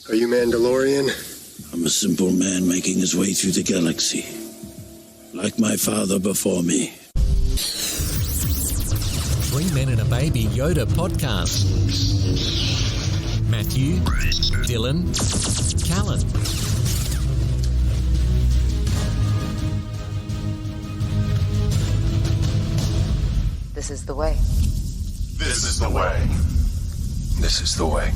Are you Mandalorian? I'm a simple man making his way through the galaxy, like my father before me. 3 Men and a Baby Yoda podcast. Matthew, Dylan, Callan. This is the way. This is the way. This is the way.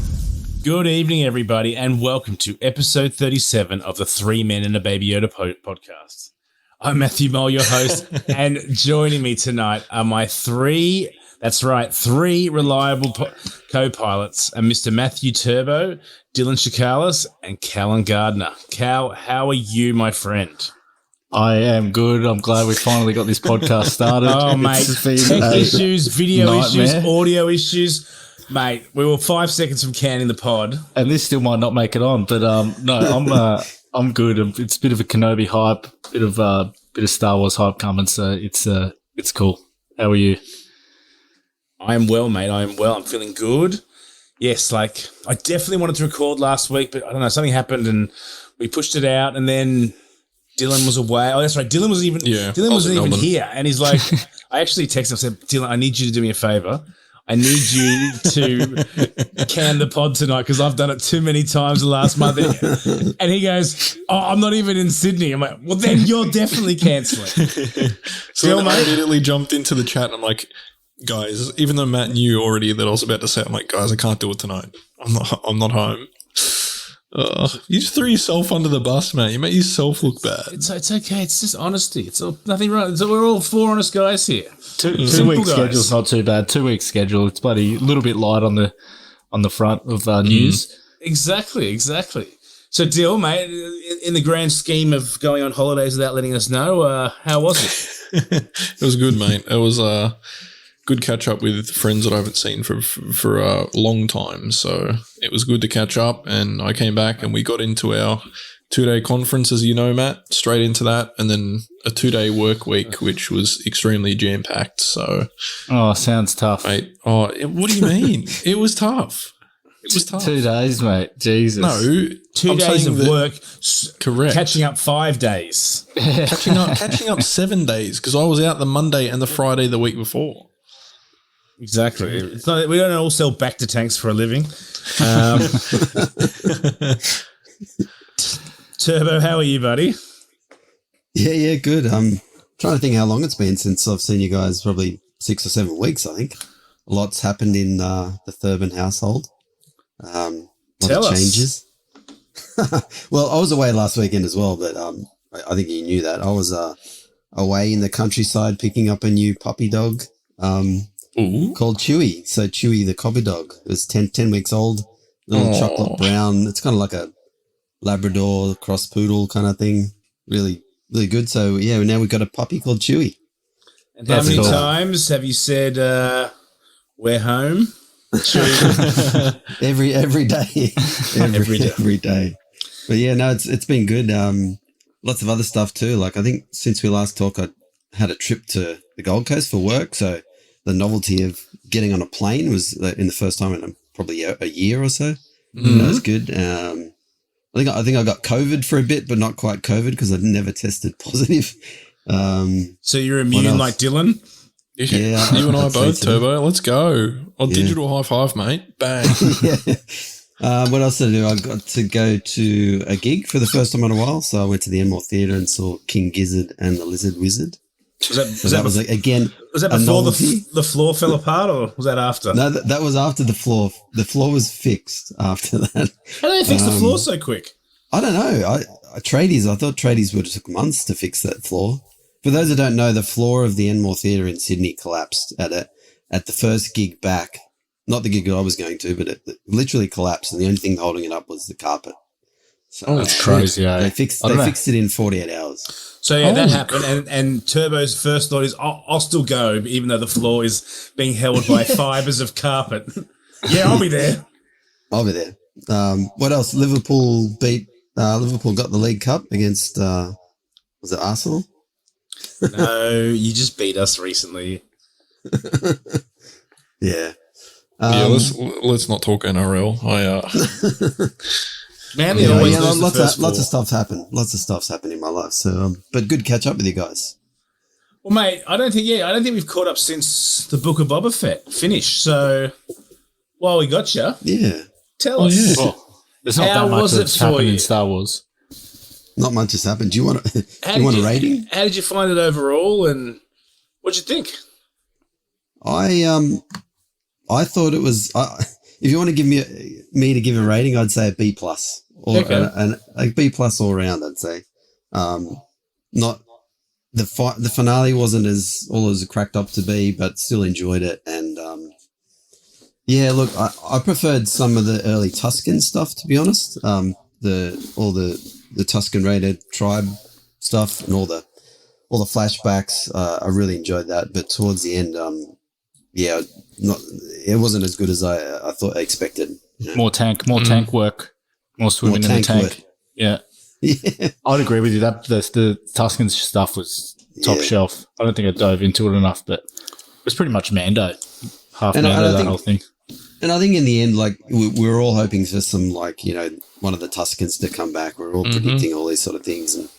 Good evening, everybody, and welcome to episode 37 of the 3 Men and a Baby Yoda podcast. I'm Matthew Maul, your host, and joining me tonight are my three reliable co-pilots, and Mr. Matthew Turbo, Dylan Chikalis, and Callan Gardner. Cal, how are you, my friend? I am good. I'm glad we finally got this podcast started. Oh, mate, tech issues, video issues, audio issues. Mate, we were 5 seconds from canning the pod. And this still might not make it on, but no, I'm good. It's a bit of a Kenobi hype, bit of Star Wars hype coming, so it's cool. How are you? I am well, mate. I am well. I'm feeling good. Yes, I definitely wanted to record last week, but I don't know, something happened and we pushed it out, and then Dylan was away. Oh, that's right. Dylan wasn't even here, and he's like, I actually texted him and said, Dylan, I need you to do me a favor. I need you to can the pod tonight because I've done it too many times the last month. And he goes, oh, I'm not even in Sydney. I'm like, well, then you're definitely cancelling. So I immediately jumped into the chat and I'm like, guys, even though Matt knew already that I was about to say, I'm like, guys, I can't do it tonight. I'm not home. You just threw yourself under the bus, man. You made yourself look bad. It's okay. It's just honesty. It's all, nothing wrong. We're all four honest guys here. Two week schedule's not too bad. 2 week schedule. It's bloody a little bit light on the front of news. Exactly. So, Dill, mate, in the grand scheme of going on holidays without letting us know, how was it? It was good, mate. It was good catch up with friends that I haven't seen for a long time. So it was good to catch up, and I came back and we got into our 2-day conference, as you know, Matt, straight into that, and then a 2-day work week, which was extremely jam-packed. So, sounds tough. Mate, what do you mean? It was tough. It was tough. 2 days, mate. Jesus. No, 2 days of work. Correct. Catching up 5 days. catching up 7 days because I was out the Monday and the Friday the week before. Exactly. It's not, we don't all sell back to tanks for a living. Turbo, how are you, buddy? Yeah, good. I'm trying to think how long it's been since I've seen you guys. Probably 6 or 7 weeks, I think. A lot's happened in the Thurban household. Lot Tell of us. changes. Well, I was away last weekend as well, but I think you knew that. I was away in the countryside picking up a new puppy dog called Chewie. So Chewie, the copy dog, is 10 weeks old, little chocolate brown. It's kind of like a Labrador cross poodle kind of thing. Really, really good. So, yeah, now we've got a puppy called Chewie. And how many times have you said, we're home? every day. Every day. But, yeah, no, it's been good. Lots of other stuff too. I think since we last talked, I had a trip to the Gold Coast for work. So the novelty of getting on a plane was in the first time in probably a year or so. Mm-hmm. That was good. I think I got COVID for a bit, but not quite COVID because I'd never tested positive. So you're immune like Dylan? Yeah. You and I both, so. Turbo. Let's go. Digital high five, mate. Bang. Yeah. What else did I do? I got to go to a gig for the first time in a while. So I went to the Enmore Theatre and saw King Gizzard and the Lizard Wizard. Was that before the floor fell apart, or was that after? No, that was after the floor. The floor was fixed after that. How do they fix the floor so quick? I don't know. I thought tradies would have took months to fix that floor. For those who don't know, the floor of the Enmore Theatre in Sydney collapsed at the first gig back. Not the gig that I was going to, but it literally collapsed, and the only thing holding it up was the carpet. So that's crazy. They fixed it in 48 hours. So, yeah, that happened, and Turbo's first thought is, I'll still go, even though the floor is being held by fibres of carpet. Yeah, I'll be there. What else? Liverpool got the League Cup against, was it Arsenal? No, you just beat us recently. Yeah. Let's not talk NRL. Manly Yeah, always yeah, lose the lots first of four. stuff's happened. Lots of stuff's happened in my life. So, but good catch up with you guys. Well, mate, I don't think we've caught up since the Book of Boba Fett finished. So, while we got you, Yeah, tell us. Well, there's not How that much was it that's for happened you? in Star Wars. not much has happened. Do you want to? How Do you want did a rating? How did you find it overall, and what'd you think? I thought it was. If you want to give me to give a rating, I'd say a B plus or Okay. a B plus all around. I'd say. Not the finale wasn't as all as it cracked up to be, but still enjoyed it. And yeah, look, I preferred some of the early Tuscan stuff, to be honest. The Tuscan Raider tribe stuff and all the flashbacks. I really enjoyed that, but towards the end, yeah, it wasn't as good as I thought I expected. You know? More tank work, more swimming in the tank tank. work. Yeah. Yeah. I'd agree with you. That the Tuscan stuff was top Yeah. shelf. I don't think I dove into it enough, but it was pretty much Mando. Half And I Mando, that think- whole thing. And I think in the end, like we were all hoping for some, like, you know, one of the Tuscans to come back. We're all predicting all these sort of things, and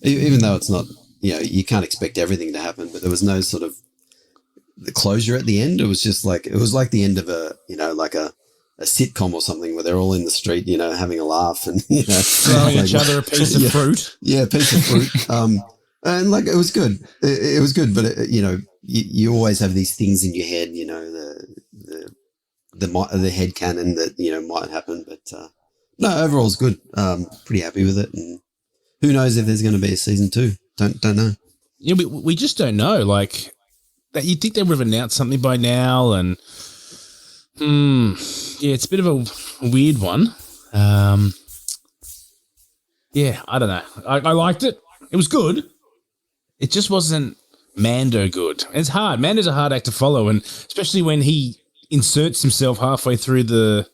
even though it's not, you know, you can't expect everything to happen, but there was no sort of the closure at the end. It was just like like the end of a, you know, like a sitcom or something where they're all in the street, you know, having a laugh and, you know, Throwing each other a piece of fruit. Yeah, a piece of fruit. And like it was good. It was good, but you know, you always have these things in your head, you know, the head canon that, you know, might happen. But no, overall it's good. Pretty happy with it, and who knows if there's going to be a season 2? Don't know. Yeah, we just don't know. Like that, you'd think they would have announced something by now, and yeah, it's a bit of a weird one. Yeah, I don't know. I liked it. It was good. It just wasn't Mando good. And it's hard. Mando's a hard act to follow, and especially when he inserts himself halfway through the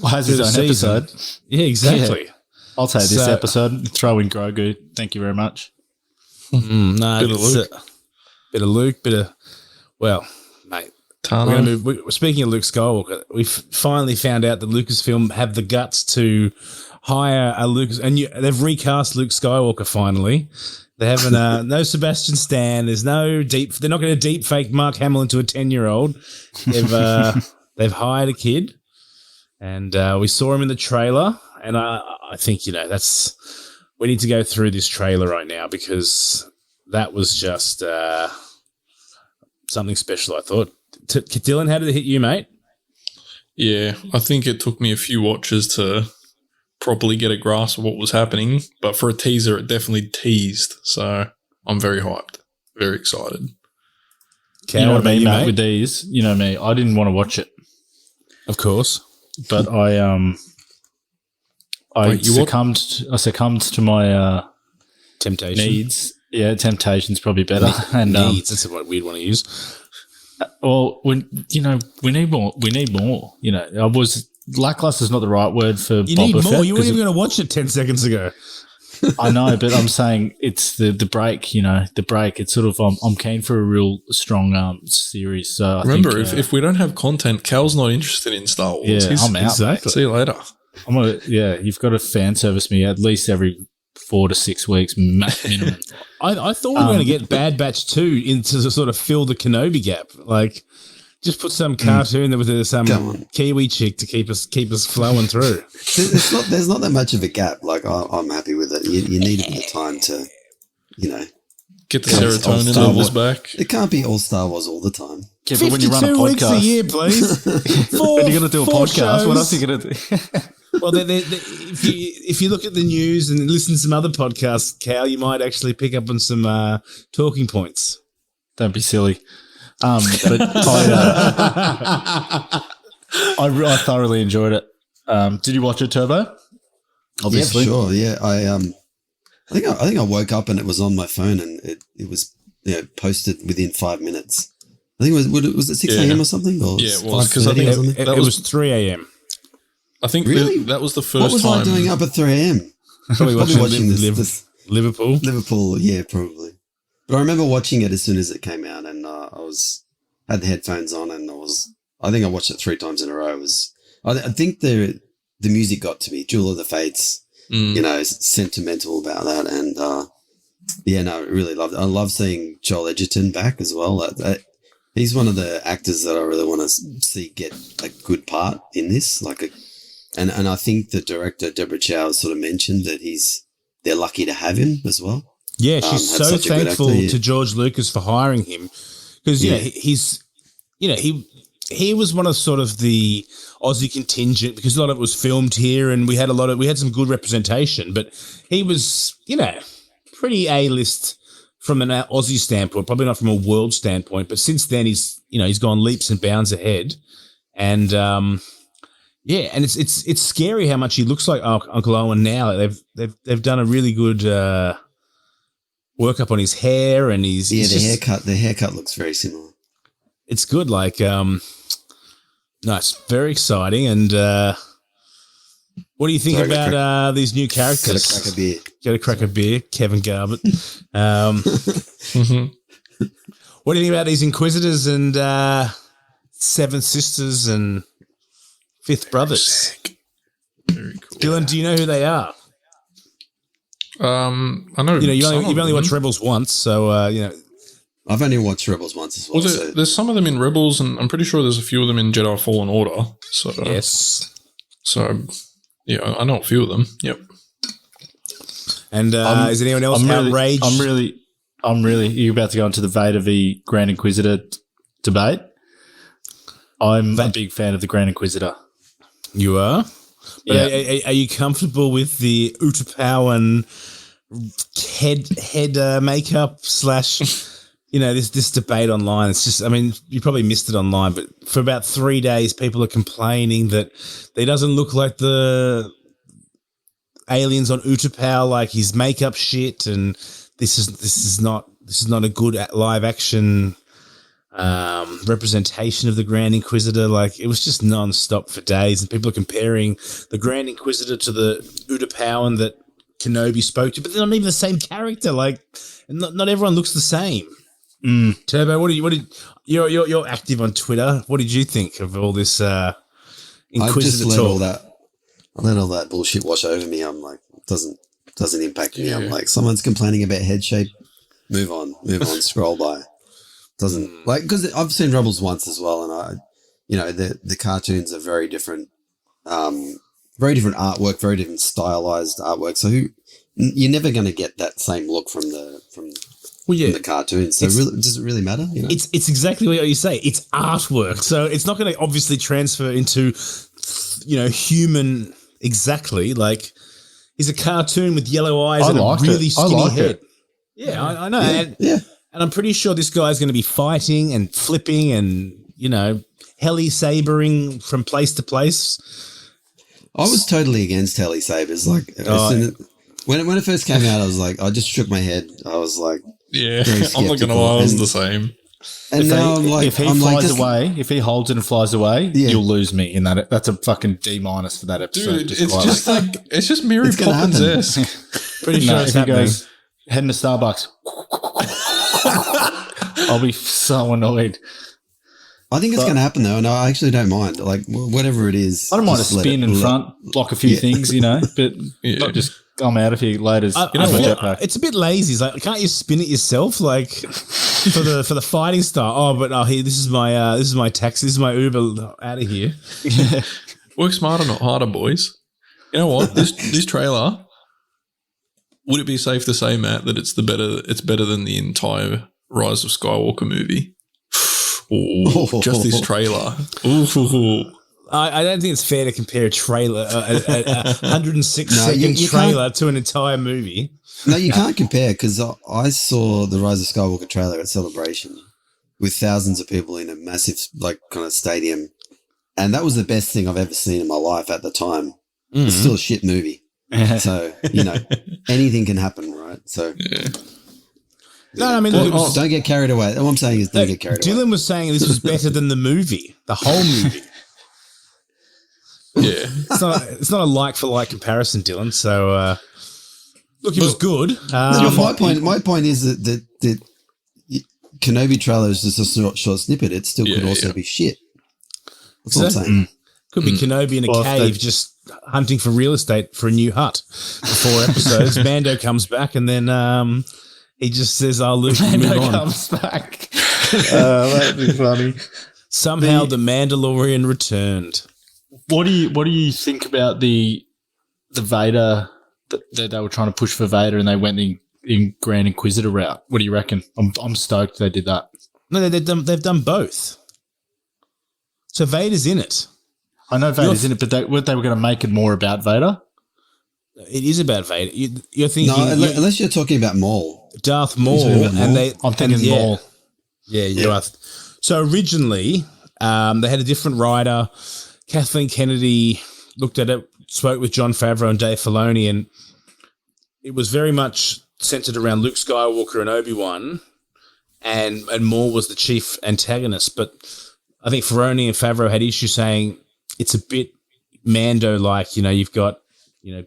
Has through his the own season. episode. Yeah, exactly. I'll take this So- episode. Throw in Grogu. Thank you very much. No, Bit of it's Luke. bit of Luke, bit of, well, mate. Tano. We're gonna move. Speaking of Luke Skywalker, we've finally found out that Lucasfilm have the guts to hire a Lucas, and they've recast Luke Skywalker finally. They haven't no Sebastian Stan. There's no deep. They're not going to deep fake Mark Hamill into a 10-year-old. They've hired a kid, and we saw him in the trailer. And I think, you know, we need to go through this trailer right now because that was just something special. I thought. Dylan, how did it hit you, mate? Yeah, I think it took me a few watches to properly get a grasp of what was happening, but for a teaser, it definitely teased. So I'm very hyped, very excited. Cal, You know what what I about mean, you, Matt, mate? with these. You know me. I didn't want to watch it, Of course. but I Wait, you what? succumbed to my Temptation. needs. Yeah, temptation's probably better. And Needs. That's what we'd want to use. well, we need more. We need more. You know, I was lackluster is not the right word for You Boba need more. Fett, You weren't 'cause even going to watch it 10 seconds ago. I know, but I'm saying it's the break. You know, the break. It's sort of I'm keen for a real strong series. So I Remember, think, if we don't have content, Cal's not interested in Star Wars. yeah, He's- I'm out. Exactly. See you later. I'm gonna, yeah, you've got to fan service me at least every 4 to 6 weeks minimum. I thought we were going to get Bad Batch 2 into to sort of fill the Kenobi gap. Like, just put some cartoon with some Come on. Kiwi chick to keep us flowing through. There's not that much of a gap. Like I'm happy with it. You need a bit of time to, you know, Get the Yeah, it's all serotonin Star levels Wars. back. it can't be all Star Wars all the time. Yeah, but when you run a 52 weeks a podcast, year, please. when you're going to do a Four podcast, what shows. else are you going to do? Well, if you look at the news and listen to some other podcasts, Cal, you might actually pick up on some talking points. Don't be silly. But I thoroughly enjoyed it. Did you watch it, Turbo? Obviously. Yeah, for sure. Yeah, I think I woke up and it was on my phone and it was, you know, posted within 5 minutes. I think was it 6 Yeah. a.m. or something? Or Yeah, it was, 'cause I 5:30 think or something? It That was was- 3 a.m. I think Really? that was the What first was time. I doing up at 3 a.m.? Probably Probably watching Liv- this Liverpool. Liverpool, yeah, probably. But I remember watching it as soon as it came out, and I had the headphones on, and I think I watched it 3 times in a row. I think the music got to me. Jewel of the Fates, sentimental about that. And I really loved it. I love seeing Joel Edgerton back as well. He's one of the actors that I really want to see get a good part in this. And I think the director Deborah Chow sort of mentioned that they're lucky to have him as well. Yeah, she's so thankful to George Lucas for hiring him because he was one of sort of the Aussie contingent because a lot of it was filmed here and we had some good representation, but he was, pretty A-list from an Aussie standpoint, probably not from a world standpoint, but since then he's gone leaps and bounds ahead. And, and it's scary how much he looks like Uncle Owen now. They've done a really good workup on his hair and the haircut looks very similar. It's good. It's very exciting. And what do you think about these new characters? Get a crack a beer, Kevin Garbutt. What do you think about these Inquisitors and Seventh Sisters and Fifth Brothers? Very cool. Dylan, do you know who they are? I know. You've only watched Rebels once, so I've only watched Rebels once as well. There's some of them in Rebels, and I'm pretty sure there's a few of them in Jedi Fallen Order. So yes. So yeah, I know a few of them. Yep. And is anyone else outraged? I'm really. You're about to go into the Vader v Grand Inquisitor debate. I'm a big fan of the Grand Inquisitor. You are? But are you comfortable with the Utapowan head makeup / this debate online? It's just, you probably missed it online, but for about 3 days, people are complaining that he doesn't look like the aliens on Utapau, like his makeup shit, and this is not a good live action representation of the Grand Inquisitor. Like, it was just non-stop for days, and people are comparing the Grand Inquisitor to the Utapowan that Kenobi spoke to, but they're not even the same character. Like, not everyone looks the same. Turbo, you're active on Twitter. What did you think of all this Inquisitor talk? I let all that bullshit wash over me. I'm like, it doesn't impact me. I'm like, someone's complaining about head shape. Move on, scroll by. Doesn't because I've seen Rebels once as well, and the cartoons are very different artwork, very different stylized artwork. So you're never going to get that same look from the cartoons. So does it really matter? It's exactly what you say. It's artwork, so it's not going to obviously transfer into human exactly. Like, he's a cartoon with yellow eyes and a really skinny head. Yeah, I know. And I'm pretty sure this guy's going to be fighting and flipping and, heli sabering from place to place. I was totally against heli sabers. Like, when it first came out, I was like, I just shook my head. I was like, yeah, I'm not going to lie, I was the same. And now I'm like, if he flies away, if he holds it and flies away, you'll lose me in that. That's a fucking D- for that episode. Dude, it's just Mary Poppins-esque. Pretty sure it's happening. Goes, heading to Starbucks. I'll be so annoyed. I think it's going to happen though, and I actually don't mind. Like, whatever it is, I don't mind a spin in front, block a few things, but not just I'm out of here later. It's a bit lazy. It's like, can't you spin it yourself? Like, for the fighting style. Oh, but this is my taxi. This is my Uber. Out of here. Work smarter, not harder, boys. You know what? This trailer. Would it be safe to say, Matt, that it's better than the entire Rise of Skywalker movie? Just this trailer. I don't think it's fair to compare a trailer, a 106-second trailer to an entire movie. No, you can't compare, because I saw the Rise of Skywalker trailer at Celebration with thousands of people in a massive, kind of stadium, and that was the best thing I've ever seen in my life at the time. Mm-hmm. It's still a shit movie. So, anything can happen, right? So, no, don't get carried away. All I'm saying is don't get carried away. Dylan was saying this was better than the movie, the whole movie. Yeah. It's not a like-for-like comparison, Dylan. So, look, it was good. My point is that Kenobi trailer is just a short snippet. It still could also be shit. That's what I'm saying. Could be Kenobi in a cave just hunting for real estate for a new hut for 4 episodes. Mando comes back and then he just says, "Oh, Luke, move on." Comes back. That'd be funny. Somehow the Mandalorian returned. What do you think about the Vader that they were trying to push for Vader and they went in Grand Inquisitor route? What do you reckon? I'm stoked they did that. No, they've done both. So Vader's in it. I know Vader's in it, but they were going to make it more about Vader. It is about Vader. You're thinking, unless you're talking about Maul, Darth Maul, I'm thinking Maul. Yeah, you are. So originally, they had a different writer. Kathleen Kennedy looked at it, spoke with Jon Favreau and Dave Filoni, and it was very much centered around Luke Skywalker and Obi-Wan, and Maul was the chief antagonist. But I think Filoni and Favreau had issues saying it's a bit Mando-like. You've got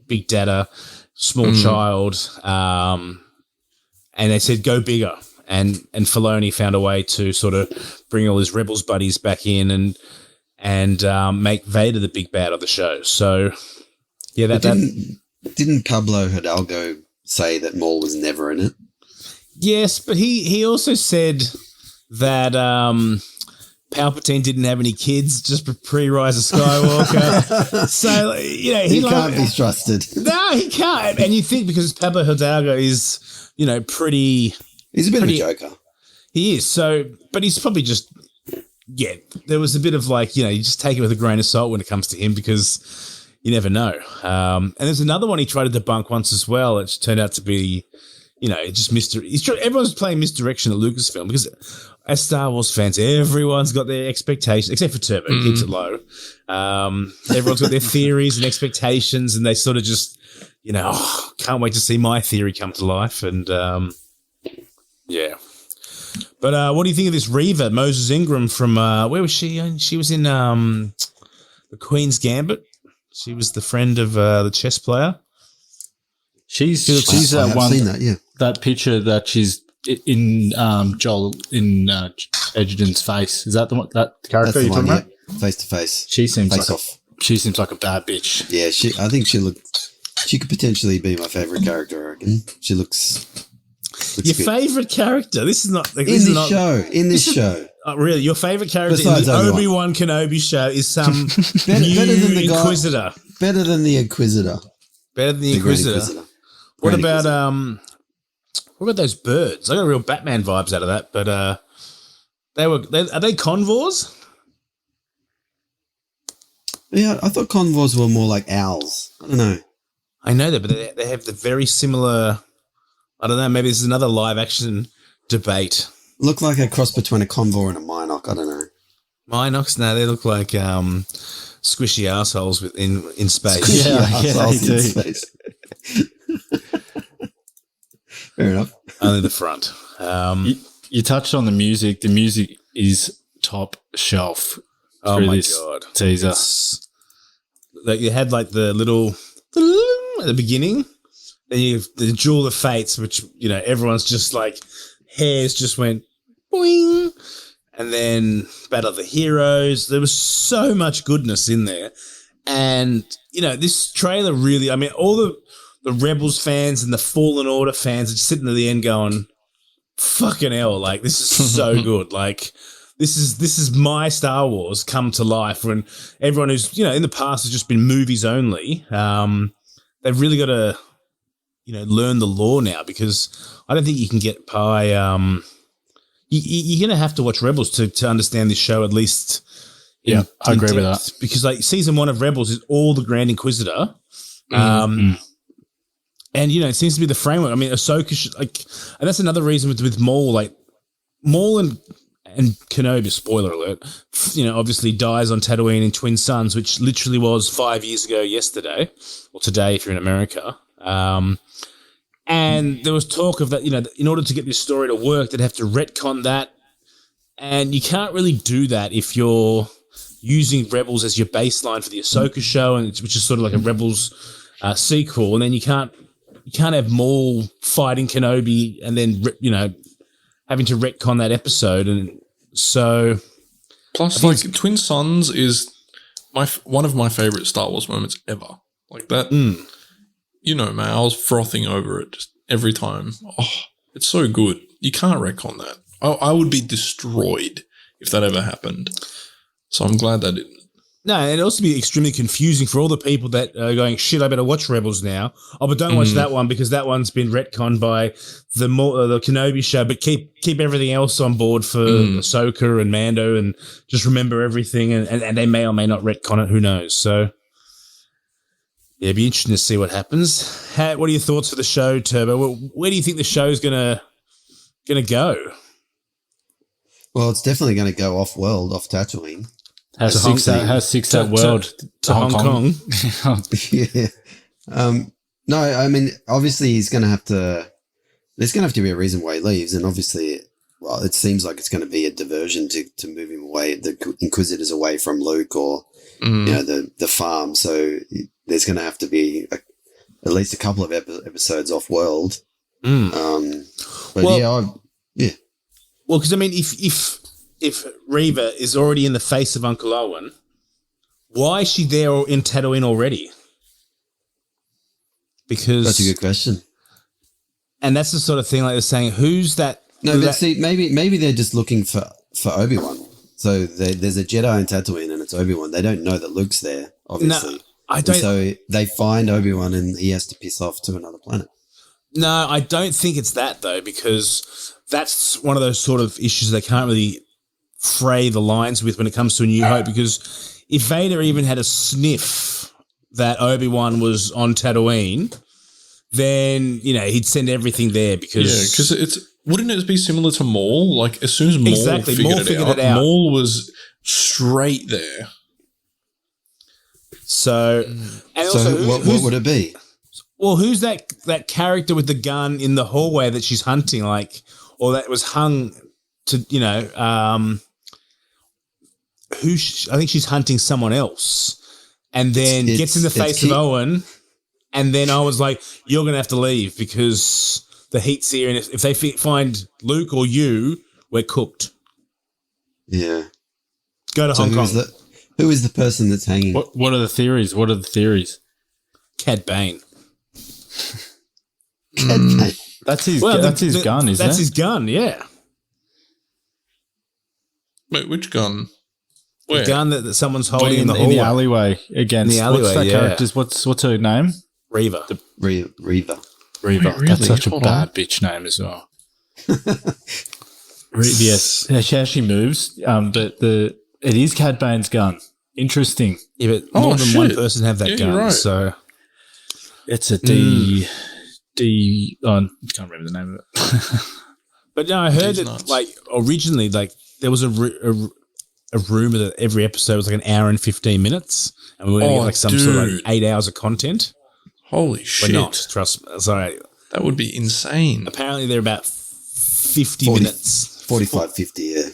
big data, small child, and they said go bigger. And Filoni found a way to sort of bring all his Rebels buddies back in and make Vader the big bad of the show. So, yeah, didn't Pablo Hidalgo say that Maul was never in it? Yes, but he also said that Palpatine didn't have any kids just pre-Rise of Skywalker. So, he can't be trusted. No, he can't. And you think because Pablo Hidalgo is, pretty... He's a bit of a joker. He is. So, but he's probably just, there was a bit of like, you just take it with a grain of salt when it comes to him because you never know. And there's another one he tried to debunk once as well. It turned out to be, just everyone's playing misdirection at Lucasfilm because as Star Wars fans, everyone's got their expectations, except for Turbo, he keeps it low. Everyone's got their theories and expectations and they sort of just, can't wait to see my theory come to life. And, yeah. But what do you think of this Reva, Moses Ingram from, where was she? She was in The Queen's Gambit. She was the friend of the chess player. She's that one, seen that, yeah. That picture that she's in Joel, in Edgerton's face. Is that the one, that character you're talking about? Face to face. She seems face like a bad bitch. Yeah, I think she could potentially be my favourite character, I reckon. She looks your favourite character? This is not like, in this show. Oh, really? Your favourite character Besides in the Obi-Wan Kenobi show is some better than the Inquisitor. Better than the Inquisitor. Better than the Inquisitor. What about those birds? I got real Batman vibes out of that. But are they Convors? Yeah, I thought Convors were more like owls. I don't know. I know that, but they have the very similar. I don't know. Maybe this is another live action debate. Look like a cross between a Convor and a Mynock. I don't know. Mynocks? No, they look like squishy assholes in space. They do. Space. Fair enough. Only the front. You touched on the music. The music is top shelf. Oh my God. Teaser. Like you had like the little at the beginning. Then you have the Jewel of Fates, which, everyone's just like, hairs just went boing. And then Battle of the Heroes. There was so much goodness in there. And, this trailer really, all the Rebels fans and the Fallen Order fans are just sitting at the end going, fucking hell, like, this is so good. Like, this is my Star Wars come to life when everyone who's, in the past has just been movies only. They've really got to, learn the lore now because I don't think you can get by. You're going to have to watch Rebels to understand this show at least. I agree with that. Because like season 1 of Rebels is all the Grand Inquisitor. And, it seems to be the framework. Ahsoka, and that's another reason with Maul, like Maul and Kenobi, spoiler alert, obviously dies on Tatooine in Twin Suns, which literally was 5 years ago yesterday, or today if you're in America. And there was talk of that, in order to get this story to work, they'd have to retcon that. And you can't really do that if you're using Rebels as your baseline for the Ahsoka show, which is sort of like a Rebels sequel. And then you can't have Maul fighting Kenobi and then, having to retcon that episode. And so... Plus, Twin Suns is one of my favorite Star Wars moments ever. Like that, you know, man, I was frothing over it just every time. Oh, it's so good. You can't retcon that. I would be destroyed if that ever happened. So I'm glad that didn't. No, and it'd also be extremely confusing for all the people that are going, shit, I better watch Rebels now. Oh, but don't watch that one because that one's been retconned by the Kenobi show, but keep everything else on board for Ahsoka and Mando and just remember everything, and they may or may not retcon it, who knows. So, yeah, it'd be interesting to see what happens. What are your thoughts for the show, Turbo? Where do you think the show's gonna go? Well, it's definitely going to go off-world, off Tatooine. How sick's that world to Hong Kong? Yeah. No, I mean, obviously he's going to have to. There's going to have to be a reason why he leaves, and obviously, well, it seems like it's going to be a diversion to move him away, the Inquisitors away from Luke or you know the farm. So there's going to have to be at least a couple of episodes off-world. But well, yeah. Well, because I mean, if Reva is already in the face of Uncle Owen, why is she there in Tatooine already? Because that's a good question. And that's the sort of thing like they're saying, who's that? No, but see, maybe they're just looking for Obi-Wan. So there's a Jedi in Tatooine and it's Obi-Wan. They don't know that Luke's there, obviously. No, I don't. And so they find Obi-Wan and he has to piss off to another planet. No, I don't think it's that though, because that's one of those sort of issues they can't really fray the lines with when it comes to A New Hope, because if Vader even had a sniff that Obi-Wan was on Tatooine, then, you know, he'd send everything there because wouldn't it be similar to Maul? Like as soon as Maul figured it out, Maul was straight there. So, and so also, what would it be? Well, who's that character with the gun in the hallway that she's hunting, like, or that was hung to, you know, I think she's hunting someone else, and then gets in the face of Owen, and then I was like, you're going to have to leave because the heat's here, and if they find Luke or you, we're cooked. Yeah. Go to Hong Kong. Who is the person that's hanging? What are the theories? Cad Bane. That's his gun, isn't it? That's his gun, yeah. Wait, which gun? Where? The gun that someone's holding in the hallway. In the alleyway against. In the alleyway, what's that character's? What's her name? Reva. Reva. Wait, really? That's such a bad bitch name as well. Yes, how she moves. But it is Cad Bane's gun. Interesting. Yeah, but more than one person have that gun. Right. So it's a D. I can't remember the name of it. But no, I heard that like originally, like there was a rumor that every episode was like an hour and 15 minutes, and we were going to get like some sort of like 8 hours of content. Holy shit! We're not. Trust me. Sorry, that would be insane. Apparently, they're about 50 minutes, 45, 50, yeah,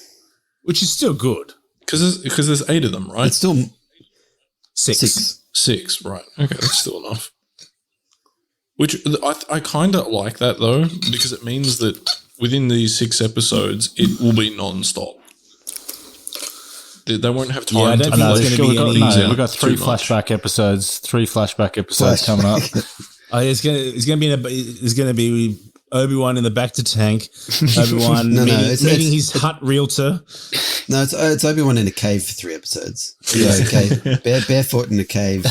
which is still good because there's 8 of them, right? It's still six, right? Okay, that's still enough. Which I kind of like that though, because it means that within these 6 episodes, it will be non-stop. They won't have time to we've got 3 flashback episodes. 3 flashback episodes coming up. There's going to be Obi-Wan in the back to tank. Obi-Wan meeting his hut realtor. No, it's Obi-Wan in a cave for 3 episodes. Yeah, barefoot in a cave.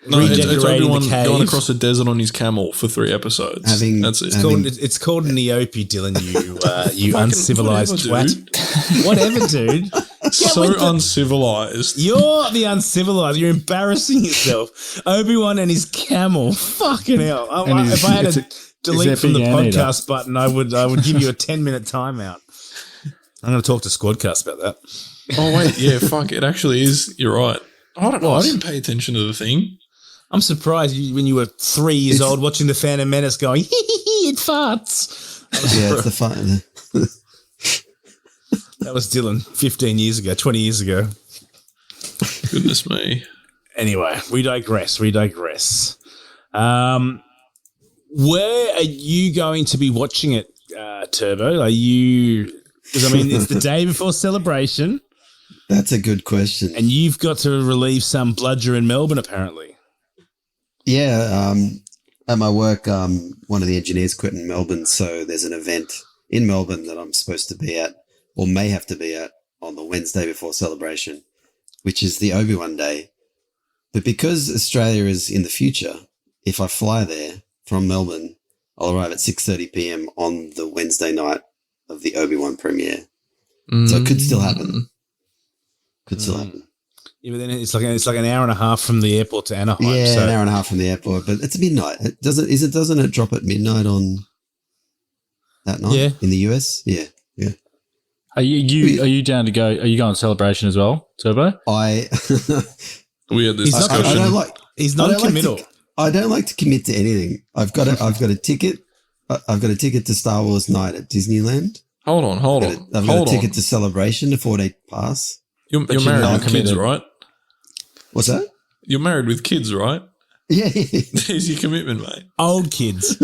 No, it's Obi-Wan going across a desert on his camel for 3 episodes. That's it. It's called an Eopie, Dylan, you uncivilized twat. Whatever, dude. So uncivilized. You're the uncivilized. You're embarrassing yourself. Obi-Wan and his camel. Fucking hell. If I had to delete from the podcast button, I would give you a 10-minute timeout. I'm going to talk to Squadcast about that. Oh, wait. Yeah, fuck. It actually is. You're right. I don't know. I didn't pay attention to the thing. I'm surprised when you were 3 years old watching The Phantom Menace going, it farts. It's the fun. That was Dylan 15 years ago, 20 years ago. Goodness me. Anyway, we digress. Where are you going to be watching it, Turbo? Are you... Because, I mean, it's the day before Celebration. That's a good question. And you've got to relieve some bludger in Melbourne, apparently. Yeah, at my work, one of the engineers quit in Melbourne, so there's an event in Melbourne that I'm supposed to be at, or may have to be at, on the Wednesday before Celebration, which is the Obi-Wan Day. But because Australia is in the future, if I fly there from Melbourne, I'll arrive at 6:30 p.m. on the Wednesday night of the Obi-Wan premiere. So it could still happen. Could still happen. Yeah, but then it's like an hour and a half from the airport to Anaheim. Yeah, so. an hour and a half from the airport, but it's midnight. Doesn't it drop at midnight on that night? Yeah. In the US? Yeah. Yeah. Are you down to go? Are you going to Celebration as well, Turbo? We had this He's not- discussion. I don't like. He's I don't non-committal. I don't like to commit to anything. I've got a ticket. I've got a ticket to Star Wars Night at Disneyland. Hold on. I've got a ticket to Celebration, a 4-day pass. You're married with kids, committed. right? What's that? You're married with kids, right? Yeah. There's your commitment, mate. Old kids.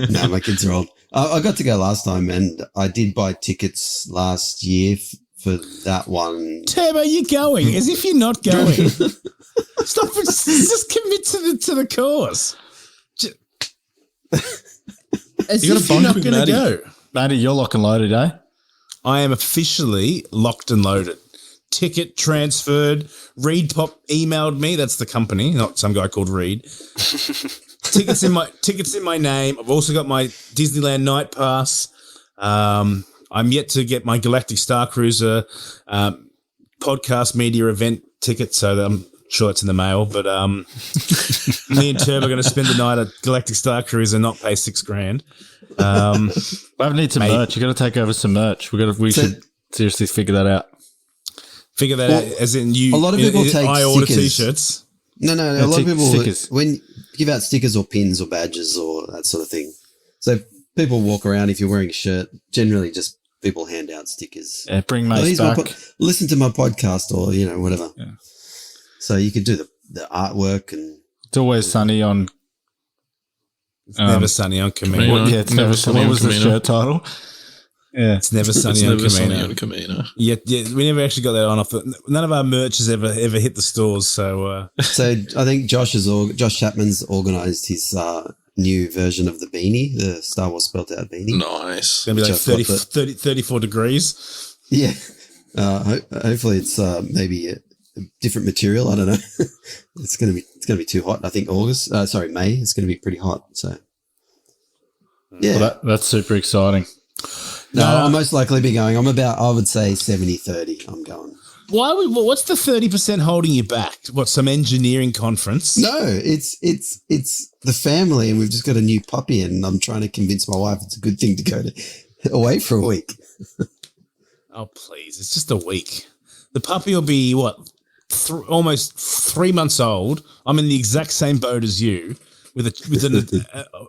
No, my kids are old. I got to go last time, and I did buy tickets last year for that one. Turbo, you're going as if you're not going. Stop! Just commit to the cause. As You got if a you're bunk not with going to Maddie. go. Matty, you're lock and loaded, eh? I am officially locked and loaded. Ticket transferred. Reed emailed me. That's the company, not some guy called Reed. Tickets in my name. I've also got my Disneyland night pass. I'm yet to get my Galactic Star Cruiser podcast media event ticket, so that I'm sure it's in the mail. But me and Turbo are going to spend the night at Galactic Star Cruiser and not pay $6,000. We need some merch. You got to take over some merch. We should seriously figure that out. Figure that out, as in you. A lot of people take I order stickers. T-shirts. No. A lot of people stickers. when give out stickers or pins or badges or that sort of thing. So people walk around. If you're wearing a shirt, generally just people hand out stickers. Yeah, bring Oh, Mace here's my back. listen to my podcast or whatever. Yeah. So you could do the artwork and It's always sunny on. It's never sunny on Camino. Camino. It's never sunny. What was the Camino. shirt title? Yeah. It's never sunny It's on never sunny Camino. on Camino. Yeah, we never actually got that on. None of our merch has ever hit the stores. So I think Josh Chapman's organised his new version of the beanie, the Star Wars spelt out beanie. Nice. it's going to be like Which I've got 34 degrees. Yeah. Hopefully it's maybe a different material. I don't know. It's gonna be too hot. I think May. It's gonna be pretty hot. So yeah, Well, that's super exciting. no, I'll most likely be going. I would say 70-30. I'm going. What's the 30% holding you back? What, some engineering conference? No, it's the family, and we've just got a new puppy, and I'm trying to convince my wife it's a good thing to go away for a week. Oh, please. It's just a week. The puppy will be, almost 3 months old. I'm in the exact same boat as you with a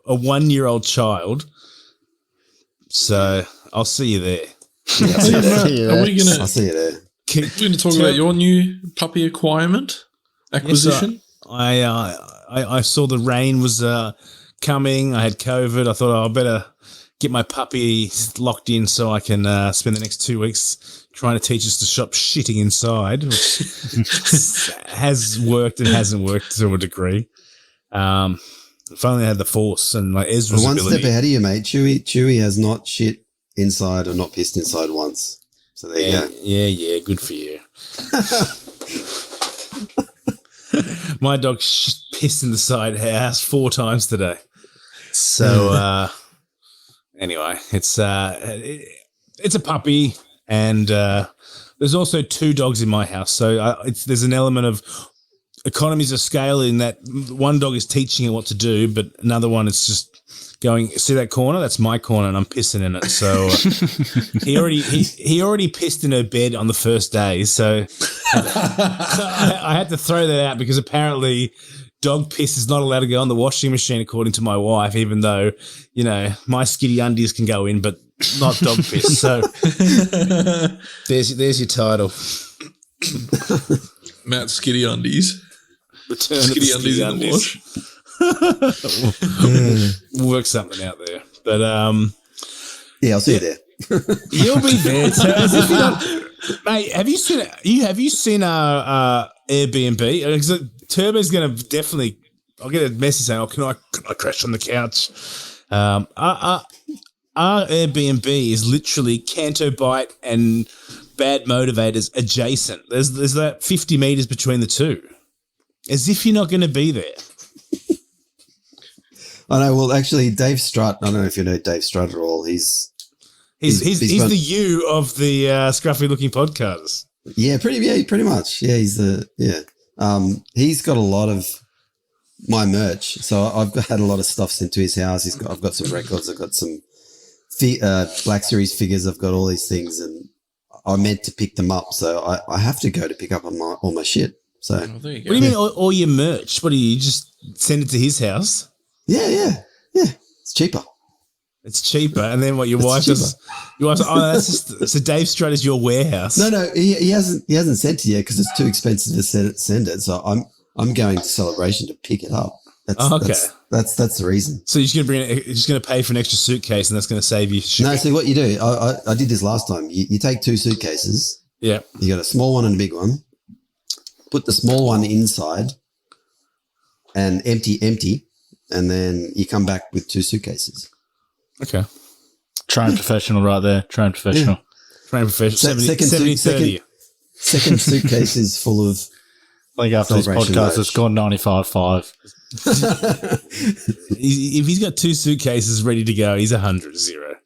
1-year-old child. So I'll see you there. Are we I'll gonna see you there. talk about your new puppy acquisition? I saw the rain was coming. I had COVID. I thought I better get my puppy locked in so I can spend the next 2 weeks trying to teach us to stop shitting inside, which has worked and hasn't worked to a degree. Finally had the force and like Ezra's One ability. step ahead of you, mate. Chewie has not shit inside or not pissed inside once. So there you go. Yeah, good for you. My dog pissed in the side house 4 times today. So anyway, it's a puppy, and there's also 2 dogs in my house. So there's an element of economies of scale in that one dog is teaching it what to do, but another one is just going, see that corner? That's my corner, and I'm pissing in it. So he already pissed in her bed on the first day. So I had to throw that out because apparently dog piss is not allowed to go on the washing machine, according to my wife, even though, my skitty undies can go in, but not dog piss. So there's your title. Matt Skitty Undies. Return Skitty of Undies the in the wash. We'll work something out there. But Yeah, I'll see you there. you'll be there. So Mate, have you seen our Airbnb? Because Turbo's going to definitely. I'll get a message saying, "Oh, can I crash on the couch?" Our Airbnb is literally Canto Bite and Bad Motivators adjacent. There's that 50 meters between the two, as if you're not going to be there. I know. Well, actually, Dave Strutt. I don't know if you know Dave Strutt at all. He's the you of the scruffy looking podcast. Yeah, pretty much. Yeah, he's got a lot of my merch. So I've had a lot of stuff sent to his house. I've got some records. I've got some Black Series figures. I've got all these things, and I meant to pick them up. So I have to go to pick up all my shit. So what do you mean all your merch? What do you just send it to his house? Yeah. It's cheaper. It's cheaper, and then what? Your wife does. Your wife's that's just so Dave Strutt is your warehouse. No, he hasn't sent it yet because it's too expensive to send it. So I'm going to Celebration to pick it up. That's the reason. So you're just gonna pay for an extra suitcase, and that's gonna save you shipping. No, see what you do. I did this last time. You take 2 suitcases. Yeah. You got a small one and a big one. Put the small one inside, and empty, and then you come back with 2 suitcases. Okay. Trained professional right there. Trained professional. Yeah. Trained professional. 70-30. Second suitcase is full of. I think after this podcast, it's gone 95.5. If he's got 2 suitcases ready to go, he's 100-0.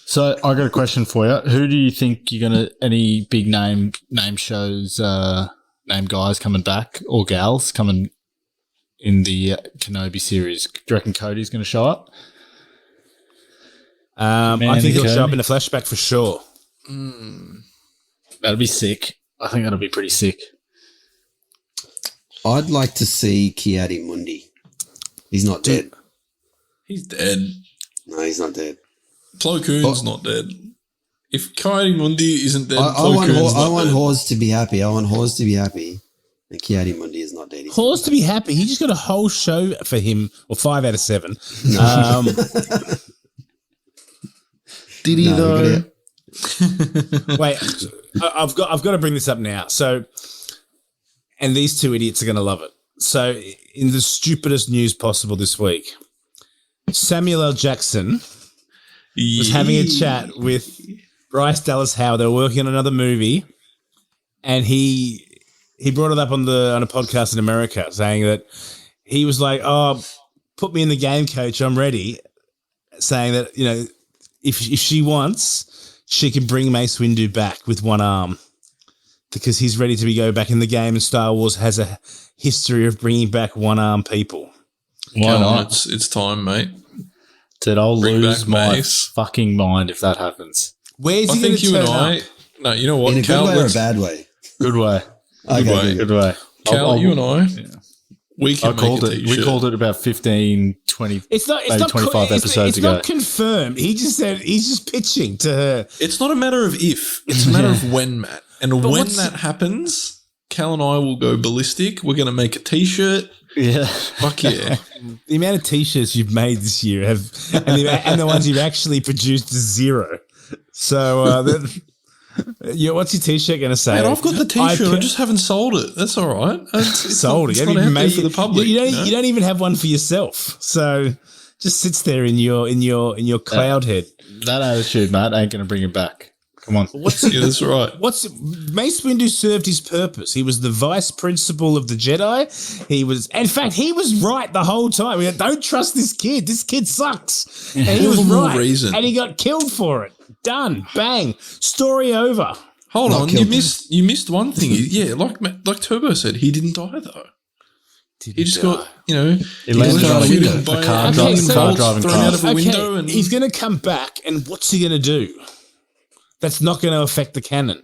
So I got a question for you. Who do you think you're going to, any big name shows, name guys coming back or gals coming in the Kenobi series? Do you reckon Cody's going to show up? I think he'll show up in a flashback for sure. That'll be sick. I think that'll be pretty sick. I'd like to see Ki-Adi-Mundi. He's not dead. He's dead. No, he's not dead. Plo Koon's not dead. If Ki-Adi-Mundi isn't dead, I want Hawes to be happy. And Ki-Adi-Mundi is not dead. Hawes to be happy. He just got a whole show for him, or 5 out of 7. Did he though? Wait, I've got to bring this up now. So, and these 2 idiots are going to love it. So, in the stupidest news possible this week, Samuel L. Jackson was having a chat with Bryce Dallas Howard. They were working on another movie, and he brought it up on a podcast in America, saying that he was like, "Oh, put me in the game, coach. I'm ready." Saying that, you know, if she wants, she can bring Mace Windu back with one arm, because he's ready to go back in the game, and Star Wars has a history of bringing back one-arm people. Why not? It's time, mate. Dude, I'll lose my Mace. fucking mind if that happens. Where's he going to turn up? No, you know what? In a good way or a bad way? Good way. Okay, Good way. Cal, you and I, we can called make a it. t-shirt. We called it about 15, 20, It's not 25 episodes ago. It's not confirmed. He just said he's just pitching to her. It's not a matter of if. It's a matter of when, Matt. And when that happens, Cal and I will go ballistic. We're going to make a t-shirt. Yeah. Fuck yeah. The amount of t-shirts you've made this year and the ones you've actually produced is 0. So, what's your t-shirt going to say? Man, I've got the t-shirt. I just haven't sold it. That's all right. Sold it. It's not out there for the public. You don't even have one for yourself. So, just sits there in your cloud head. That attitude, Matt, ain't going to bring it back. Come on. Yeah, that's right. Mace Windu served his purpose. He was the vice principal of the Jedi. He was right the whole time. We don't trust this kid. This kid sucks. And he was right. Reason. And he got killed for it. Done. Bang. Story over. Hold on. You missed one thing. Yeah, like Turbo said, he didn't die though. He just got, he landed on a window. A car driving thrown out of a window. And he's going to come back, and what's he going to do? That's not going to affect the canon.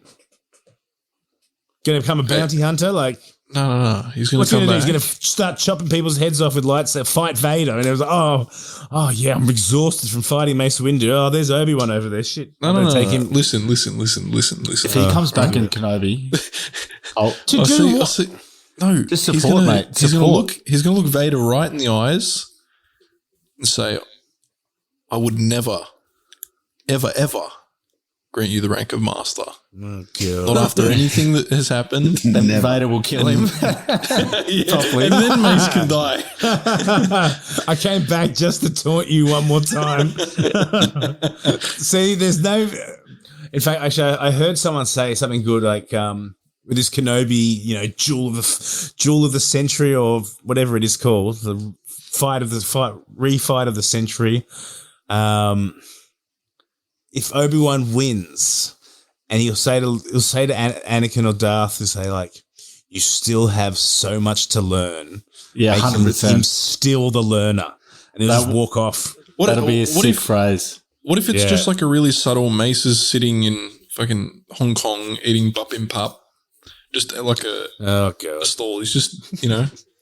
Going to become a bounty hunter? Like, no. He's going to come back. He's going to start chopping people's heads off with lights, fight Vader. And it was like, oh yeah, I'm exhausted from fighting Mace Windu. Oh, there's Obi-Wan over there. Shit. No. Take him. Listen. If he comes back in Kenobi, No, just support, mate. He's going to look Vader right in the eyes and say, I would never, ever, ever grant you the rank of master. Oh, God. Not after anything that has happened. Then Vader will kill him. And then Mace can die. I came back just to taunt you one more time. See, there's no. In fact, actually, I heard someone say something good like with this Kenobi, jewel of the century or whatever it is called, the refight of the century. If Obi-Wan wins, and he'll say to Anakin or Darth, he'll say like, "You still have so much to learn." Yeah, 100%. Him still the learner, and he'll just walk off. That'll be a sick phrase. What if it's just like a really subtle Mace is sitting in fucking Hong Kong eating bibimbap, just like a stall. He's just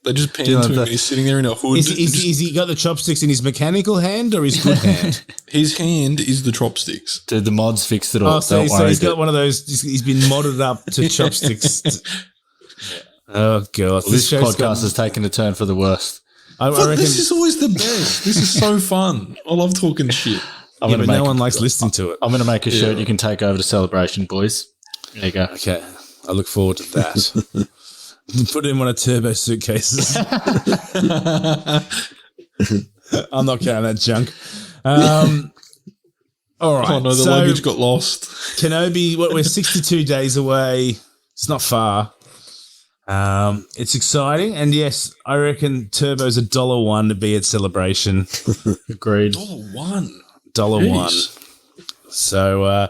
they just pan to him and he's sitting there in a hood. Is he got the chopsticks in his mechanical hand or his good hand? His hand is the chopsticks. Dude, the mods fixed it all. So he's got one of those. He's been modded up to chopsticks. Oh God! Well, this podcast has taken a turn for the worst. I reckon this is always the best. This is so fun. I love talking shit. But no one likes listening to it. I'm going to make a shirt you can take over to Celebration, boys. There you go. Okay, I look forward to that. Put him on a turbo suitcases. I'm not carrying that junk. All right. Oh no, the luggage got lost. Kenobi, we're 62 days away. It's not far. It's exciting, and yes, I reckon Turbo's $1 to be at Celebration. Agreed. $1. So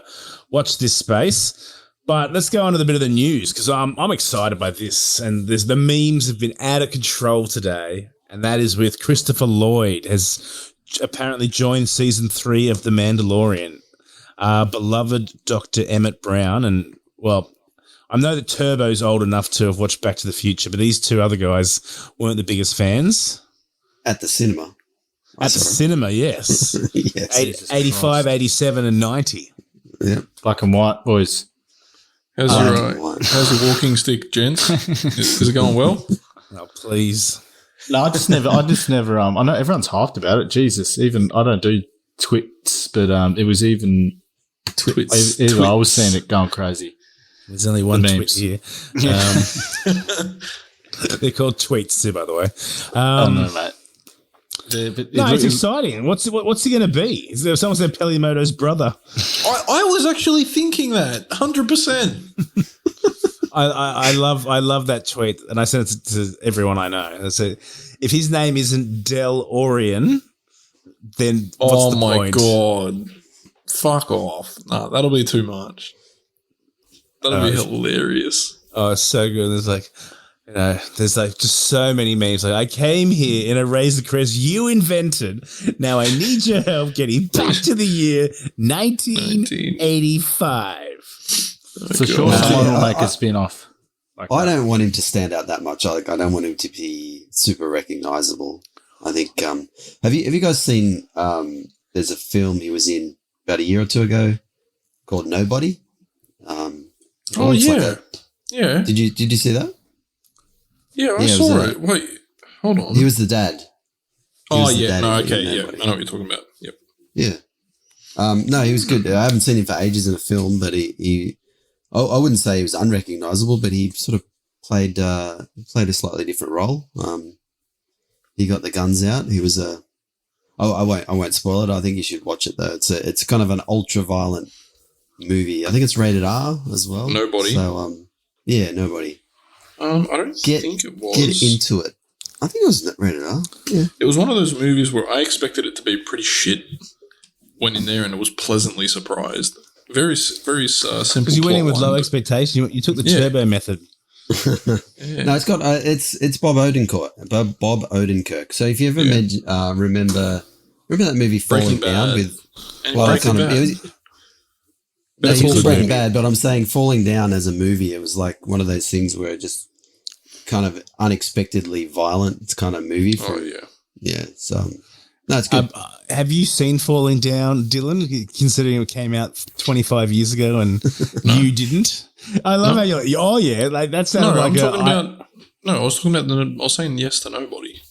watch this space. But let's go on to the bit of the news because I'm excited by this, and the memes have been out of control today, and that is with Christopher Lloyd has apparently joined season 3 of The Mandalorian. Beloved Dr. Emmett Brown, and well, I know that Turbo's old enough to have watched Back to the Future, but these two other guys weren't the biggest fans. At the cinema. At the cinema, yes. Yes. 85, 87, and 90. Yeah. Black and white, boys. How's your walking stick, gents? Is it going well? Oh, please. No, I just never. I know everyone's hyped about it. Jesus, even I don't do twits, but it was even Twits. I was seeing it going crazy. There's only one tweet here. They're called tweets too, by the way. I don't know, mate. It's exciting. What's he going to be? Is there someone said Pelimoto's brother? I was actually thinking that 100%. I love that tweet, and I sent it to everyone I know. I said, if his name isn't Del Orion, then what's the point? Oh my God. Fuck off. No, that'll be too much. That'll be hilarious. Oh, it's so good. There's like just so many memes. Like, I came here in a Razor Crest you invented. Now I need your help getting back to the year 1985. For sure, someone will make a spin-off. I don't want him to stand out that much. I don't want him to be super recognizable. I think. Have you guys seen? There's a film he was in about a year or two ago called Nobody. Yeah. Did you see that? Yeah, I saw it. Wait, hold on. He was the dad. Okay, yeah. I know what you're talking about. Yep. Yeah. No, he was good. I haven't seen him for ages in a film, but I wouldn't say he was unrecognizable, but he sort of played a slightly different role. He got the guns out. He was I won't spoil it. I think you should watch it though. It's kind of an ultra violent movie. I think it's rated R as well. Nobody. So Nobody. I don't think it was. Get into it. I think it was rated R. Yeah. It was one of those movies where I expected it to be pretty shit. Went in there and was pleasantly surprised. Very, very simple. Because you went in with low expectations. You took the turbo method. Yeah. No, it's got it's Bob Odenkirk. So if you ever remember that movie Falling Down with Breaking Bad. That's also Breaking Bad, but I'm saying Falling Down as a movie, it was like one of those things where it just kind of unexpectedly violent. It's kind of movie. Yeah. So no, it's good. Have you seen Falling Down, Dylan? Considering it came out 25 years ago and you didn't. I love how you're like, oh yeah, like that sounded like I was talking about I was saying yes to Nobody.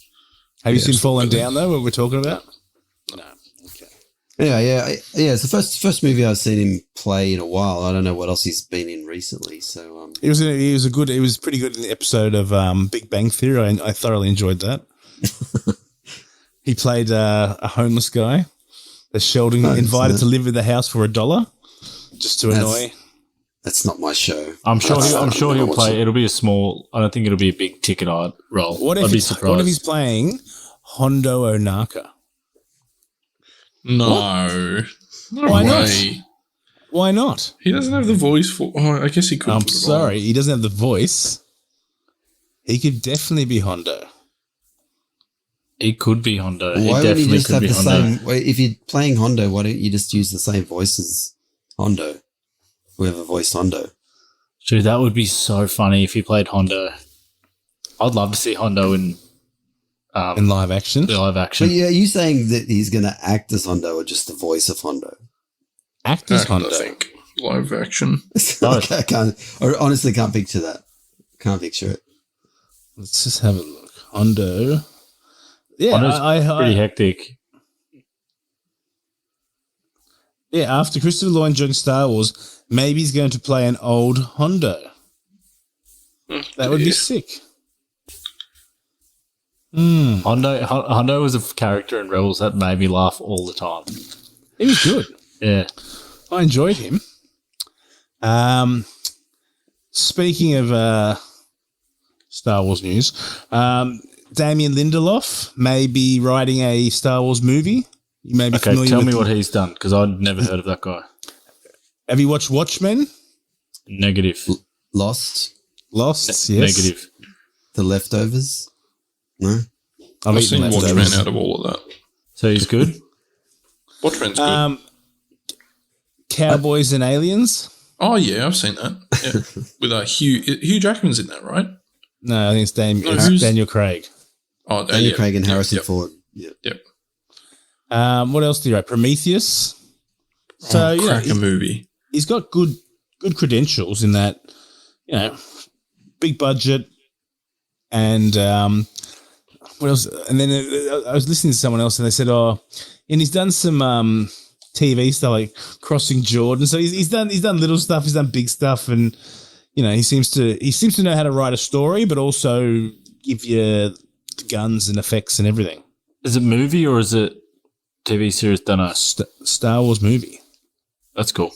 Have you seen Falling Down though? What we're talking about? No. Okay. Anyway, yeah. It's the first movie I've seen him play in a while. I don't know what else he's been in recently. So He was pretty good in the episode of Big Bang Theory. I thoroughly enjoyed that. He played a homeless guy that Sheldon invited to live in the house for $1, just to annoy. That's not my show. I'm sure he'll play. It'll be a small. I don't think it'll be a big ticket role. What if he's playing Hondo Onaka? No. Why not? way. Why not? He doesn't have the voice for. Oh, I guess he could. I'm sorry, he doesn't have the voice. He could definitely be Hondo. He could be Hondo. Why would he just have the same? If you're playing Hondo, why don't you just use the same voice as Hondo? Whoever voiced Hondo. Dude, that would be so funny if he played Hondo. I'd love to see Hondo in live action. The live action. But yeah, are you saying that he's going to act as Hondo or just the voice of Hondo? Act as Hondo. I think live action. Okay, I honestly can't picture that. Can't picture it. Let's just have a look. Hondo. Yeah, Hondo's pretty hectic. Yeah, after Christopher Lloyd joined Star Wars, maybe he's going to play an old Hondo. That would be sick. Hondo was a character in Rebels that made me laugh all the time. He was good. Yeah. I enjoyed him. Speaking of Star Wars news, Damien Lindelof may be writing a Star Wars movie. You may be familiar tell with me what he's done, because I'd never heard of that guy. Have you watched Watchmen? Negative. Lost? Yes. Negative. The Leftovers? No? I've seen Watchmen out of all of that. So he's good? Watchmen's good. Cowboys and Aliens? Oh, yeah, I've seen that. Yeah. With Hugh Jackman's in that, right? No, I think it's Daniel Craig. Oh, Daniel Craig and Harrison Ford. Yep. What else do you write? Prometheus. So cracker movie. He's got good credentials in that, big budget, and what else? And then I was listening to someone else, and they said, and he's done some TV stuff like Crossing Jordan. So he's done little stuff, he's done big stuff, and he seems to know how to write a story, but also give you the guns and effects and everything. Is it movie or is it TV series done a Star Wars movie? That's cool.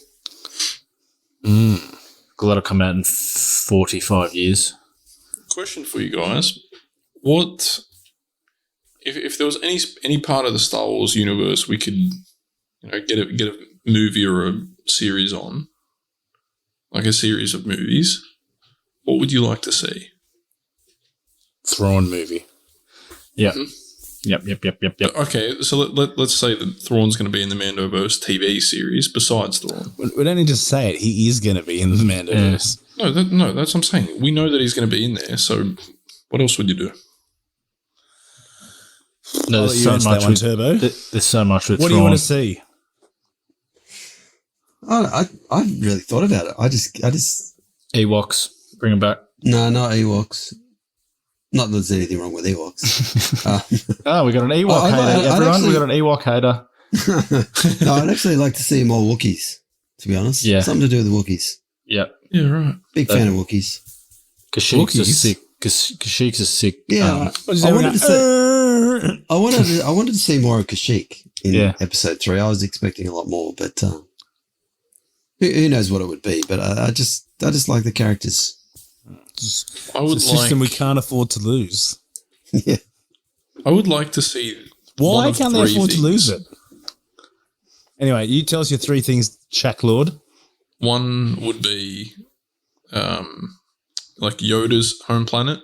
That'll come out in 45 years. Question for you guys: what if there was any part of the Star Wars universe we could get a movie or a series on, like a series of movies? What would you like to see? Thrawn movie. Yeah. Mm-hmm. Yep. Okay, so let's say that Thrawn's going to be in the Mandoverse TV series besides Thrawn. We don't need to say it. He is going to be in the Mandoverse. Yeah. No, that's what I'm saying. We know that he's going to be in there, so what else would you do? No, there's so much with Turbo. There's so much with What Thrawn. do you want to see? I really thought about it. I just Ewoks. Bring them back. No, not Ewoks. Not that there's anything wrong with Ewoks. We got an Ewok hater, everyone. We got an Ewok hater. No, I'd actually like to see more Wookiees, to be honest. Yeah. Something to do with the Wookiees. Yep. Yeah, right. Big fan of Wookiees. Kashyyyks are sick. Kashyyyks are sick. Yeah. I wanted to see more of Kashyyyk in episode 3. I was expecting a lot more, but who knows what it would be. But I just like the characters. It's a system we can't afford to lose. Yeah. I would like to see. Why can't they afford to lose it? Anyway, you tell us your 3 things, Shack Lord. One would be like Yoda's home planet,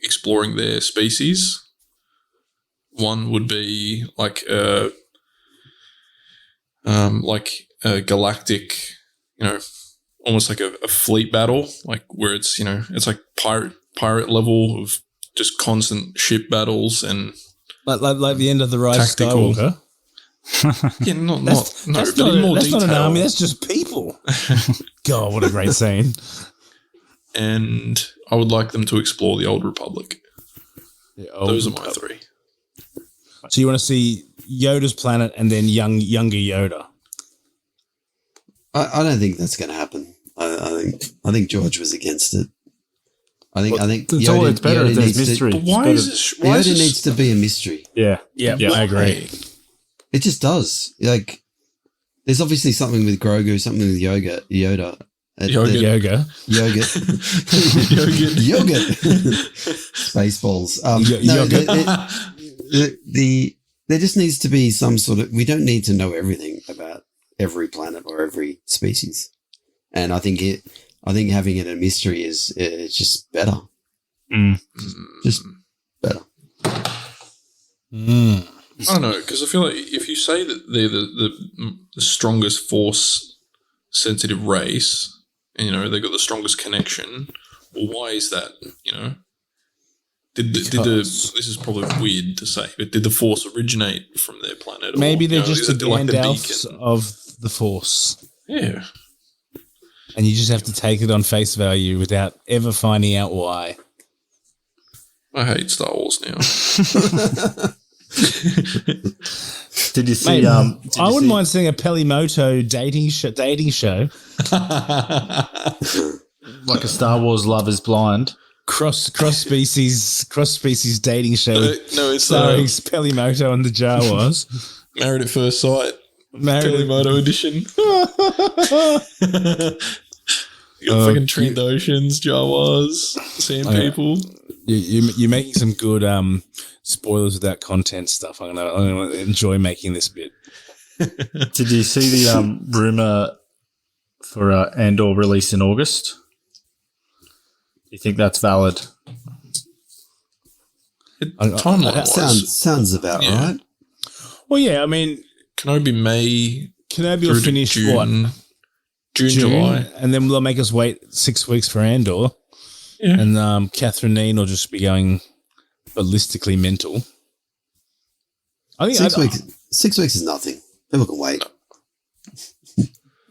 exploring their species. One would be like a galactic, almost like a fleet battle, like where it's it's like pirate level of just constant ship battles and like the end of the Rise of Skywalker. Yeah, that's not an army. That's just people. God, what a great scene! And I would like them to explore the Old Republic. Those are my 3. So you want to see Yoda's planet and then younger Yoda. I don't think that's going to happen. I think George was against it. I think it's better if there's mystery. But why is this? Why is Yoda this? needs to be a mystery. Yeah, I agree. It just does. Like, there's obviously something with Grogu, something with Yoda. Yoga. Yogurt. Yogurt. Spaceballs. There just needs to be some sort of. We don't need to know everything about every planet or every species, and I think having it a mystery is just better. Just better. I don't know, because I feel like if you say that they're the strongest force sensitive race, and they've got the strongest connection, well, why is that? This is probably weird to say, but did the Force originate from their planet? Maybe they're just the like Gandalfs of the Force. Yeah. And you just have to take it on face value without ever finding out why. I hate Star Wars now. Did you see? Mate, I wouldn't mind seeing a Pelimoto dating show, like a Star Wars Love Is Blind. cross species dating show. No, it's starring Pelimoto and the Jawas. Married at First Sight. Pelimoto edition. You got fucking Trandoshans, Jawas, Sand people. You're making some good spoilers without content stuff. I'm gonna enjoy making this bit. Did you see the rumor for Andor release in August? You think that's valid? Timeline sounds about right. Well, yeah. I mean, Kenobi will finish June, what? June, July, and then they'll make us wait 6 weeks for Andor. Yeah. And Catherine Neen will just be going ballistically mental. I think 6 weeks. 6 weeks is nothing. People can wait.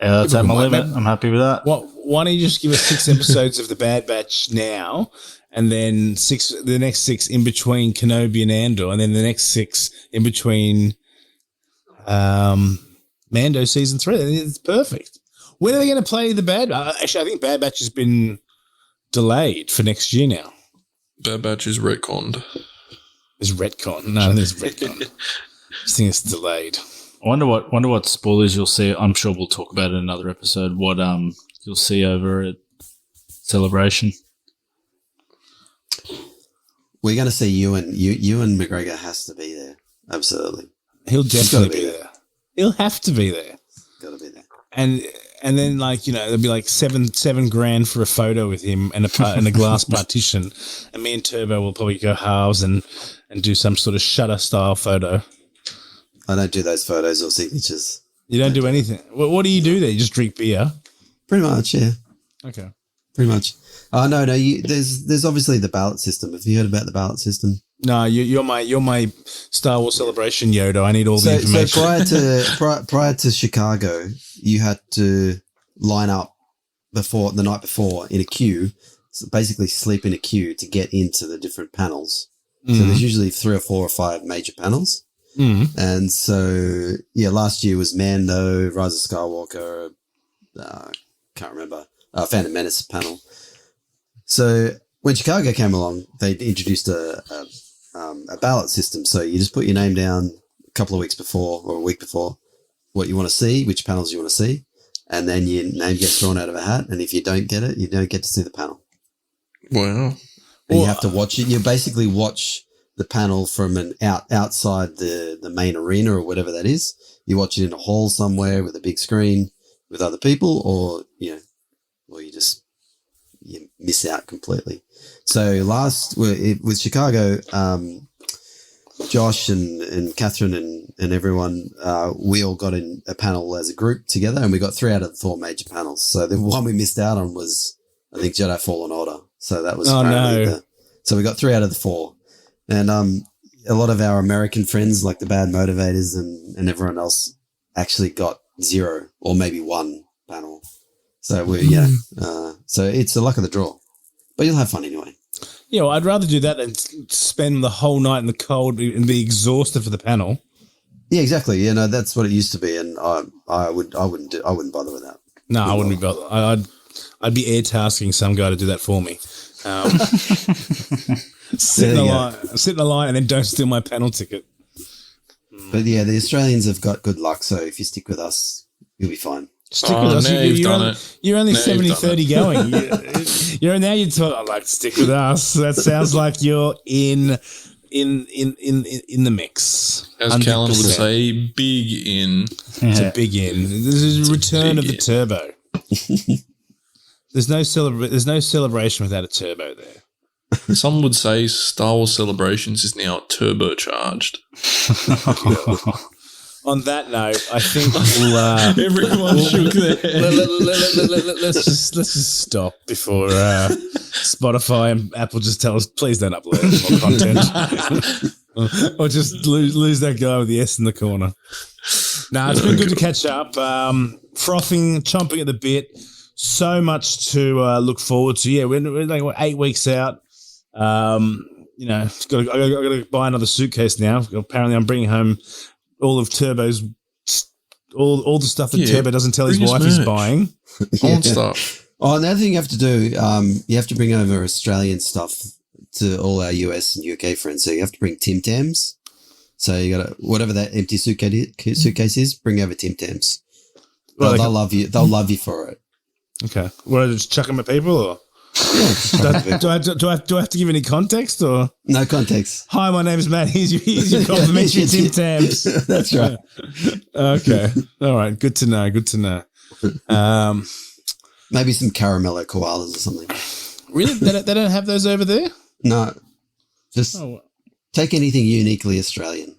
Yeah, that's at my limit. I'm happy with that. Why don't you just give us 6 episodes of the Bad Batch now, and then the next 6 in between Kenobi and Andor, and then the next 6 in between Mando season 3. It's perfect. When are they going to play the Bad Batch? Actually, I think Bad Batch has been delayed for next year now. Bad Batch is retconned. There's retcon. No, there's retcon. I think it's delayed. I wonder what spoilers you'll see. I'm sure we'll talk about it in another episode. What you'll see over at Celebration. We're going to see Ewan McGregor has to be there. Absolutely. He'll definitely be there. He'll have to be there. Got to be there. And then there'll be like $7,000 for a photo with him and a glass partition, and me and Turbo will probably go halves and do some sort of Shutter style photo. I don't do those photos or signatures. You don't do anything. What do you do there? You just drink beer? Pretty much, yeah. Okay. Pretty much. No. There's obviously the ballot system. Have you heard about the ballot system? No, you're my Star Wars Celebration Yoda. I need all the information. So prior to Chicago, you had to line up the night before in a queue. So basically, sleep in a queue to get into the different panels. So there's usually 3 or 4 or 5 major panels. And so last year was Mando, Rise of Skywalker. Can't remember. Phantom Menace panel. So when Chicago came along, they introduced a ballot system. So you just put your name down a couple of weeks before or a week before what you want to see, which panels you want to see, and then your name gets thrown out of a hat. And if you don't get it, you don't get to see the panel. Wow. And you have to watch it. You basically watch the panel from outside the main arena or whatever that is. You watch it in a hall somewhere with a big screen with other people, or you miss out completely. So with Chicago, Josh and Catherine and everyone, we all got in a panel as a group together, and we got 3 out of the 4 major panels. So the one we missed out on was, I think, Jedi Fallen Order. So that was so we got 3 out of the 4. And a lot of our American friends, like the Bad Motivators and everyone else, actually got 0 or maybe 1 panel. So so it's the luck of the draw. But you'll have fun anyway. Yeah, well, I'd rather do that than spend the whole night in the cold and be exhausted for the panel. Yeah, exactly. You know, that's what it used to be, and I wouldn't bother with that. No, I wouldn't be bothered. I'd be air tasking some guy to do that for me. Sit in the line, and then don't steal my panel ticket. But yeah, the Australians have got good luck, so if you stick with us, you'll be fine. Stick with us. You're only 70-30 going. Now you're talking like stick with us. That sounds like you're in the mix. As Callan would say, big in. It's a big in. This is a return of the turbo. There's no celebration without a turbo there. Some would say Star Wars Celebrations is now turbocharged. On that note, I think everyone shook their head. Let's just stop before Spotify and Apple just tell us, please don't upload more content. Or just lose that guy with the S in the corner. Nah, it's been good to catch up. Frothing, chomping at the bit. So much to look forward to. Yeah, we're like 8 weeks out. You know, I got to buy another suitcase now. Apparently, I'm bringing home all of Turbo's, all the stuff that Turbo doesn't tell his wife he's buying. On stuff. Oh, another thing you have to do, you have to bring over Australian stuff to all our US and UK friends. So you have to bring Tim Tams. So you got to, whatever that empty suitcase is, bring over Tim Tams. Well, they'll love you. They'll love you for it. Okay. What, just chuck them at people, or do I have to give any context, or no context? Hi, my name is Matt. Here's your complimentary Tim Tams. That's right. Okay. All right. Good to know. Good to know. Maybe some caramello koalas or something. Really? They don't have those over there? No. Just take anything uniquely Australian.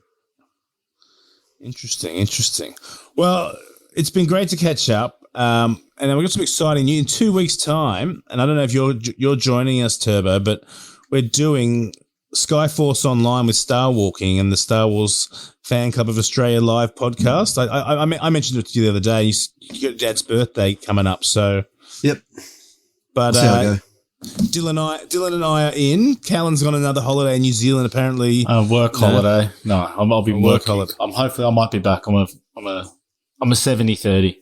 Interesting. Well, it's been great to catch up. And then we've got some exciting news in 2 weeks' time. And I don't know if you're joining us, Turbo, but we're doing Skyforce Online with Star Walking and the Star Wars Fan Club of Australia live podcast. I mentioned it to you the other day. You got Dad's birthday coming up, so yep. But Dylan and I are in. Callan's on another holiday in New Zealand, apparently. Work holiday. No, I'll be working. Holiday. Hopefully, I might be back. I'm a 70-30.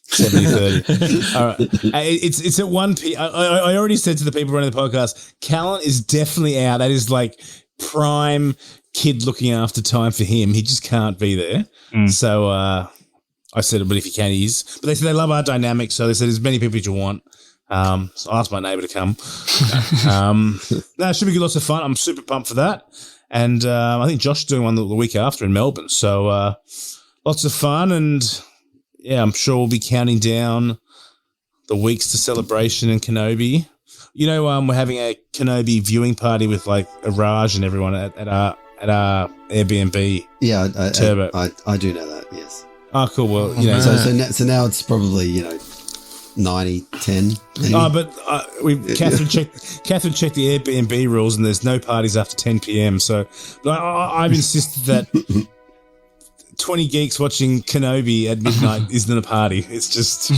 70-30. All right. It's at 1 p.m. I already said to the people running the podcast, Callan is definitely out. That is like prime kid looking after time for him. He just can't be there. So I said, but if he can, he is. But they said they love our dynamic, so they said as many people as you want. So I asked my neighbour to come. No, it should be good, lots of fun. I'm super pumped for that. And I think Josh is doing one the week after in Melbourne. So lots of fun, and yeah, I'm sure we'll be counting down the weeks to Celebration and Kenobi. You know, we're having a Kenobi viewing party with like Raj and everyone at our Airbnb. Yeah, Turbo. I do know that. Yes. Oh, cool. Well, you know, so now it's probably 90-10. Oh, but Catherine checked the Airbnb rules, and there's no parties after 10 p.m. So, but I've insisted that 20 geeks watching Kenobi at midnight isn't a party. It's just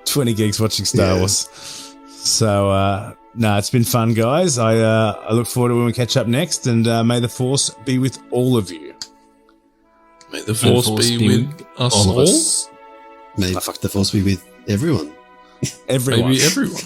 20 geeks watching Star Wars. So, it's been fun, guys. I look forward to when we catch up next, and may the Force be with all of you. May the Force be with us all. May the Force be with everyone. Everyone. Maybe everyone.